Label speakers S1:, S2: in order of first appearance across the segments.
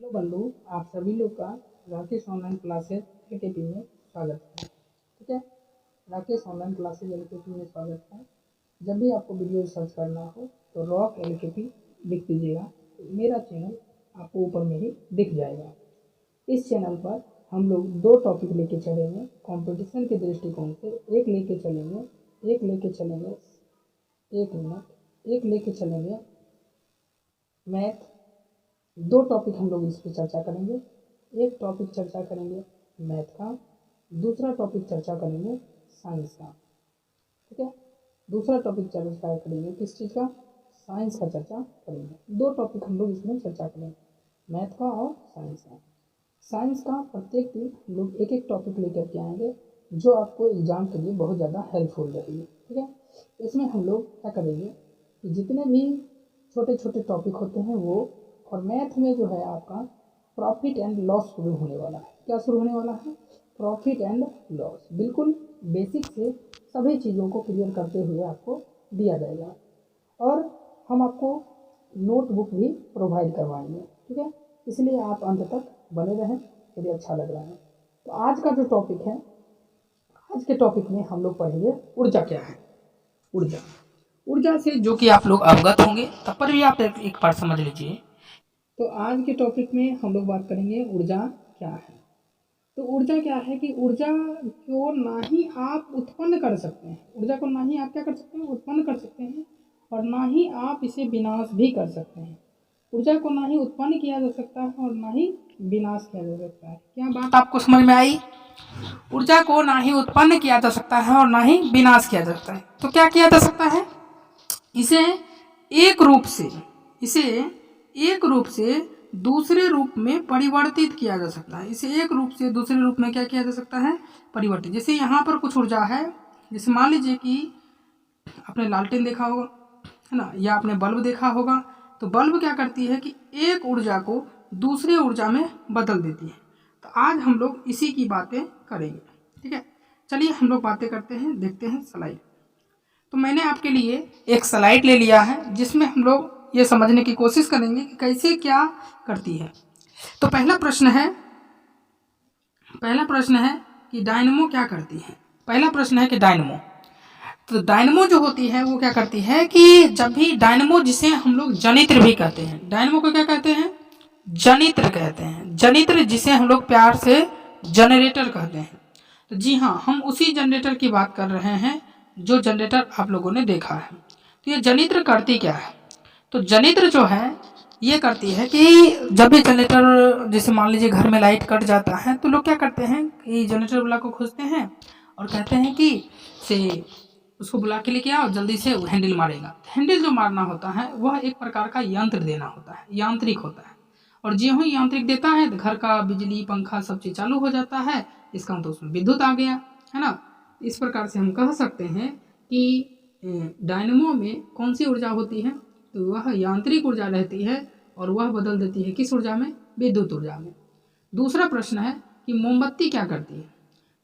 S1: Hello बंधु, आप सभी लोग का राकेश ऑनलाइन क्लासेस एलकेपी में स्वागत है। ठीक है, राकेश ऑनलाइन क्लासेस एलकेपी में स्वागत है। जब भी आपको वीडियो सर्च करना हो तो रॉक एलकेपी लिख दीजिएगा, मेरा चैनल आपको ऊपर में ही दिख जाएगा। इस चैनल पर हम लोग दो टॉपिक लेके चलेंगे कंपटीशन के दृष्टिकोण से। एक लेके चलेंगे मैथ। दो टॉपिक हम लोग इस पर चर्चा करेंगे। एक टॉपिक चर्चा करेंगे मैथ का, दूसरा टॉपिक चर्चा करेंगे साइंस का। ठीक है, दूसरा टॉपिक चर्चा करेंगे किस चीज़ का? साइंस का चर्चा करेंगे। दो टॉपिक हम लोग इसमें चर्चा करेंगे, मैथ का और साइंस का। साइंस का प्रत्येक दिन हम लोग एक एक टॉपिक लेकर के आएंगे जो आपको एग्जाम के लिए बहुत ज़्यादा हेल्पफुल रहेगी। ठीक है, इसमें हम लोग क्या करेंगे कि जितने भी छोटे छोटे टॉपिक होते हैं वो, और मैथ में जो है आपका प्रॉफिट एंड लॉस शुरू होने वाला है। क्या शुरू होने वाला है? Profit and loss. बिल्कुल बेसिक से सभी चीज़ों को क्लियर करते हुए आपको दिया जाएगा, और हम आपको नोटबुक भी प्रोवाइड करवाएंगे। ठीक है, इसलिए आप अंत तक बने रहें, मुझे अच्छा लग रहा है। तो आज का जो टॉपिक है, आज के टॉपिक में हम लोग पढ़ेंगे ऊर्जा क्या है। ऊर्जा से जो कि आप लोग अवगत होंगे, तब पर भी आप एक बार समझ लीजिए। तो आज के टॉपिक में हम लोग बात करेंगे ऊर्जा क्या है। तो ऊर्जा क्या है कि ऊर्जा को ना ही आप उत्पन्न कर सकते हैं, ऊर्जा को ना ही आप क्या कर सकते हैं, उत्पन्न कर सकते हैं, और ना ही आप इसे विनाश भी कर सकते हैं। ऊर्जा को ना ही उत्पन्न किया जा सकता है और ना ही विनाश किया जा सकता है। क्या बात आपको समझ में आई? ऊर्जा को ना ही उत्पन्न किया जा सकता है और ना ही विनाश किया जा सकता है। तो क्या किया जा सकता है? इसे एक रूप से दूसरे रूप में परिवर्तित किया जा सकता है। इसे एक रूप से दूसरे रूप में क्या किया जा सकता है? परिवर्तित। जैसे यहाँ पर कुछ ऊर्जा है, जैसे मान लीजिए कि आपने लालटेन देखा होगा, है ना, या आपने बल्ब देखा होगा। तो बल्ब क्या करती है कि एक ऊर्जा को दूसरे ऊर्जा में बदल देती है। तो आज हम लोग इसी की बातें करेंगे। ठीक है, चलिए हम लोग बातें करते हैं, देखते हैं स्लाइड। तो मैंने आपके लिए एक स्लाइड ले लिया है जिसमें हम लोग ये समझने की कोशिश करेंगे कि कैसे क्या करती है। तो पहला प्रश्न है कि डायनमो क्या करती है। पहला प्रश्न है कि डायनमो, तो डायनमो जो होती है वो क्या करती है कि जब भी डायनमो, जिसे हम लोग जनित्र भी कहते हैं, डायनमो को क्या कहते हैं? जनित्र कहते हैं। जनित्र जिसे हम लोग प्यार से जनरेटर कहते हैं। तो जी हाँ, हम उसी जनरेटर की बात कर रहे हैं जो जनरेटर आप लोगों ने देखा है। तो ये जनित्र करती क्या है? तो जनित्र जो है ये करती है कि जब भी जनरेटर, जैसे मान लीजिए घर में लाइट कट जाता है, तो लोग क्या करते हैं कि जनरेटर वाला को खोजते हैं और कहते हैं कि से उसको बुला के लेके आओ, जल्दी से हैंडल मारेगा। हैंडल जो मारना होता है वह एक प्रकार का यंत्र देना होता है, यांत्रिक होता है। और ज्यों ही यांत्रिक देता है तो घर का बिजली पंखा सब चीज़ चालू हो जाता है। इसका मतलब उसमें विद्युत आ गया, है ना। इस प्रकार से हम कह सकते हैं कि डायनमो में कौन सी ऊर्जा होती है? तो वह यांत्रिक ऊर्जा रहती है, और वह बदल देती है किस ऊर्जा में? विद्युत ऊर्जा में। दूसरा प्रश्न है कि मोमबत्ती क्या करती है।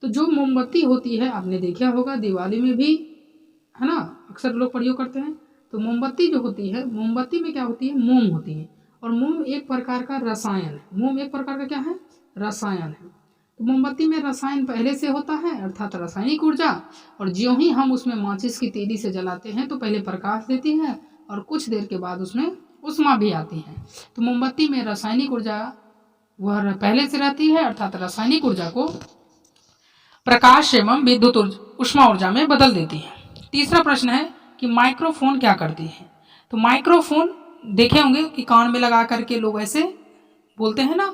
S1: तो जो मोमबत्ती होती है, आपने देखा होगा दिवाली में भी, है ना, अक्सर लोग प्रयोग करते हैं। तो मोमबत्ती जो होती है, मोमबत्ती में क्या होती है? मोम होती है। और मोम एक प्रकार का रसायन है। मोम एक प्रकार का क्या है? रसायन है। तो मोमबत्ती में रसायन पहले से होता है, अर्थात रासायनिक ऊर्जा। और ज्यों ही हम उसमें माचिस की तीली से जलाते हैं तो पहले प्रकाश देती है और कुछ देर के बाद उसमें उष्मा भी आती है। तो मोमबत्ती में रासायनिक ऊर्जा वह पहले से रहती है, अर्थात रासायनिक ऊर्जा को प्रकाश एवं विद्युत उष्मा ऊर्जा में बदल देती है। तीसरा प्रश्न है कि माइक्रोफोन क्या करती है। तो माइक्रोफोन देखे होंगे कि कान में लगा करके लोग ऐसे बोलते हैं ना।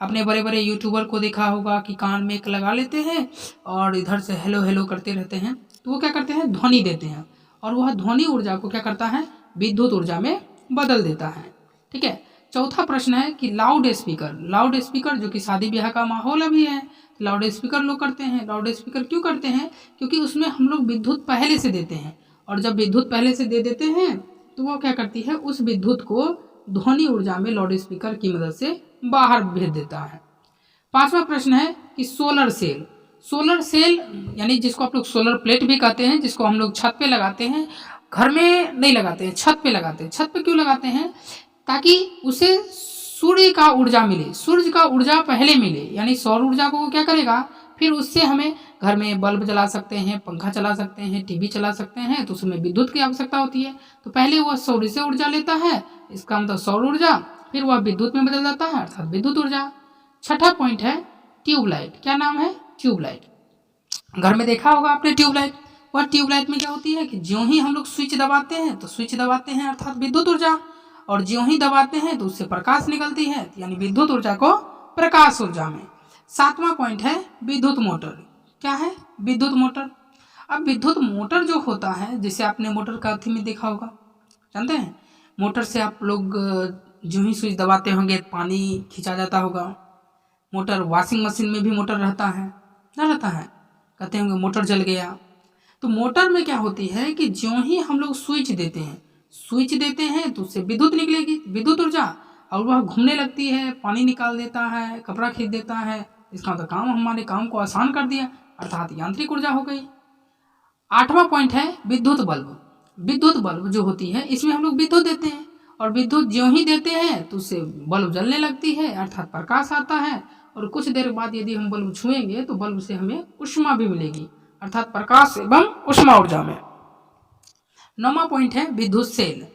S1: अपने बड़े बड़े यूट्यूबर को देखा होगा कि कान में एक लगा लेते हैं और इधर से हेलो हेलो करते रहते हैं। तो वो क्या करते हैं? ध्वनि देते हैं, और वह ध्वनि ऊर्जा को क्या करता है? विद्युत ऊर्जा में बदल देता है। ठीक है। चौथा प्रश्न है कि लाउड स्पीकर जो कि शादी ब्याह का माहौल अभी है, लाउड स्पीकर लोग करते हैं। लाउड स्पीकर क्यों करते हैं? क्योंकि उसमें हम लोग विद्युत पहले से देते हैं, और जब विद्युत पहले से दे देते हैं तो वो क्या करती है? उस विद्युत को ध्वनि ऊर्जा में लाउड स्पीकर की मदद से बाहर भेज देता है। पांचवा प्रश्न है कि सोलर सेल यानी जिसको आप लोग सोलर प्लेट भी कहते हैं, जिसको हम लोग छत पे लगाते हैं, घर में नहीं लगाते हैं, छत पे लगाते हैं। छत पे क्यों लगाते हैं? ताकि उसे सूर्य का ऊर्जा मिले, सूर्य का ऊर्जा पहले मिले, यानी सौर ऊर्जा को वो क्या करेगा, फिर उससे हमें घर में बल्ब जला सकते हैं, पंखा चला सकते हैं, टीवी चला सकते हैं, तो उसमें विद्युत की आवश्यकता होती है। तो पहले वह सूर्य से ऊर्जा लेता है, इसका मतलब सौर ऊर्जा, फिर वह विद्युत में बदल जाता है अर्थात विद्युत ऊर्जा। छठा पॉइंट है ट्यूबलाइट। क्या नाम है? ट्यूबलाइट। घर में देखा होगा आपने ट्यूबलाइट। वह ट्यूबलाइट में क्या होती है कि ज्यों ही हम लोग स्विच दबाते हैं तो स्विच दबाते हैं अर्थात विद्युत ऊर्जा, और ज्यों ही दबाते हैं तो उससे प्रकाश निकलती है, यानी विद्युत ऊर्जा को प्रकाश ऊर्जा में। सातवां पॉइंट है विद्युत मोटर। क्या है? विद्युत मोटर। अब विद्युत मोटर जो होता है, जैसे आपने मोटर का अथी में देखा होगा, जानते हैं मोटर से आप लोग जो ही स्विच दबाते होंगे पानी खींचा जाता होगा। मोटर वॉशिंग मशीन में भी मोटर रहता है, ना रहता है? कहते होंगे मोटर जल गया। तो मोटर में क्या होती है कि ज्यों ही हम लोग स्विच देते हैं तो उससे विद्युत निकलेगी, विद्युत ऊर्जा, और वह घूमने लगती है, पानी निकाल देता है, कपड़ा खींच देता है। इसका मतलब काम, हमारे काम को आसान कर दिया, अर्थात यांत्रिक ऊर्जा हो गई। आठवां पॉइंट है विद्युत बल्ब। विद्युत बल्ब जो होती है इसमें हम लोग विद्युत देते हैं, और विद्युत ज्यों ही देते हैं तो उससे बल्ब जलने लगती है अर्थात प्रकाश आता है, और कुछ देर बाद यदि हम बल्ब छुएंगे तो बल्ब से हमें ऊष्मा भी मिलेगी अर्थात प्रकाश एवं ऊष्मा ऊर्जा में। नौवां पॉइंट है विद्युत सेल।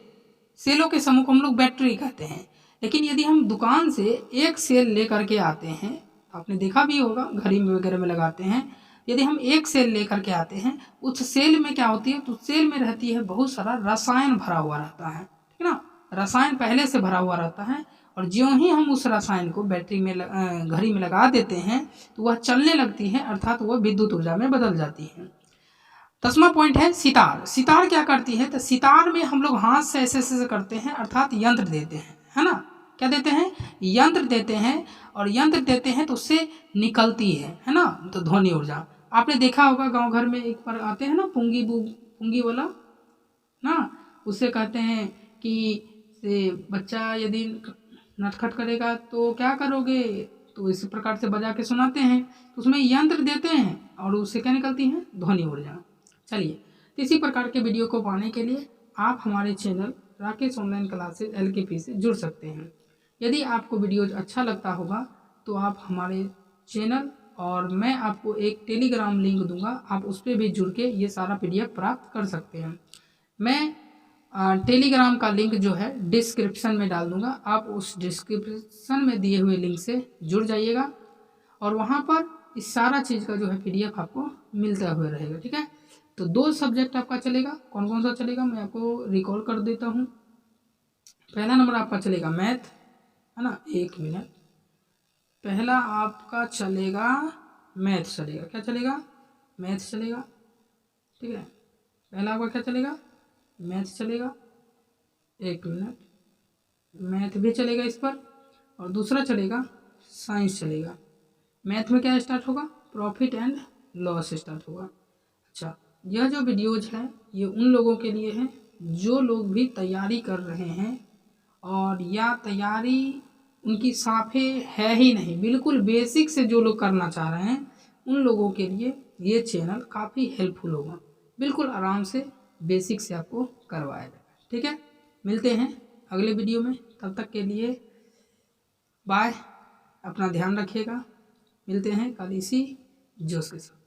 S1: सेलों के समूह को हम लोग बैटरी कहते हैं, लेकिन यदि हम दुकान से एक सेल लेकर के आते हैं, आपने देखा भी होगा घड़ी में वगैरह में लगाते हैं, यदि हम एक सेल लेकर के आते हैं, उस सेल में क्या होती है, तो सेल में रहती है बहुत सारा रसायन भरा हुआ रहता है, ठीक है ना? रसायन पहले से भरा हुआ रहता है, और ज्यों ही हम उस रसायन को बैटरी में घड़ी में लगा देते हैं तो वह चलने लगती है अर्थात वह विद्युत ऊर्जा में बदल जाती है। 10वां पॉइंट है सितार। सितार क्या करती है? तो सितार में हम लोग हाथ से ऐसे ऐसे करते हैं अर्थात यंत्र देते हैं, है ना? क्या देते हैं? यंत्र देते हैं, और यंत्र देते हैं तो उससे निकलती है ना, तो ध्वनि ऊर्जा। आपने देखा होगा गांव घर में एक बार आते हैं ना पुंगी वाला ना, उससे कहते हैं कि से बच्चा यदि नटखट करेगा तो क्या करोगे, तो इस प्रकार से बजा के सुनाते हैं, तो उसमें यंत्र देते हैं और उससे क्या निकलती है? ध्वनि ऊर्जा। चलिए, तो इसी प्रकार के वीडियो को पाने के लिए आप हमारे channel Rakesh online classes LKP से जुड़ सकते हैं। यदि आपको वीडियो अच्छा लगता होगा तो आप हमारे चैनल, और मैं आपको एक टेलीग्राम लिंक दूंगा, आप उस पर भी जुड़ के ये सारा PDF प्राप्त कर सकते हैं। मैं टेलीग्राम का लिंक जो है डिस्क्रिप्शन में डाल दूंगा, आप उस डिस्क्रिप्शन में दिए हुए लिंक से जुड़ जाइएगा, और वहाँ पर इस सारा चीज़ का जो है PDF आपको मिलता हुआ रहेगा, ठीक है? तो 2 सब्जेक्ट आपका चलेगा। कौन कौन सा चलेगा मैं आपको रिकॉल कर देता हूँ। पहला नंबर आपका चलेगा मैथ, है ना? 1 मिनट। पहला आपका चलेगा मैथ चलेगा। क्या चलेगा? मैथ चलेगा, ठीक है? पहला आपका क्या चलेगा? मैथ चलेगा। 1 मिनट। मैथ भी चलेगा इस पर, और दूसरा चलेगा साइंस चलेगा। मैथ में क्या स्टार्ट होगा? प्रॉफिट एंड लॉस स्टार्ट होगा। अच्छा, यह जो वीडियोज है ये उन लोगों के लिए है जो लोग भी तैयारी कर रहे हैं, और या तैयारी उनकी साफे है ही नहीं, बिल्कुल बेसिक से जो लोग करना चाह रहे हैं उन लोगों के लिए ये चैनल काफ़ी हेल्पफुल होगा। बिल्कुल आराम से बेसिक से आपको करवाएगा, ठीक है? मिलते हैं अगले वीडियो में, तब तक के लिए बाय, अपना ध्यान रखिएगा। मिलते हैं कल इसी जोश के साथ।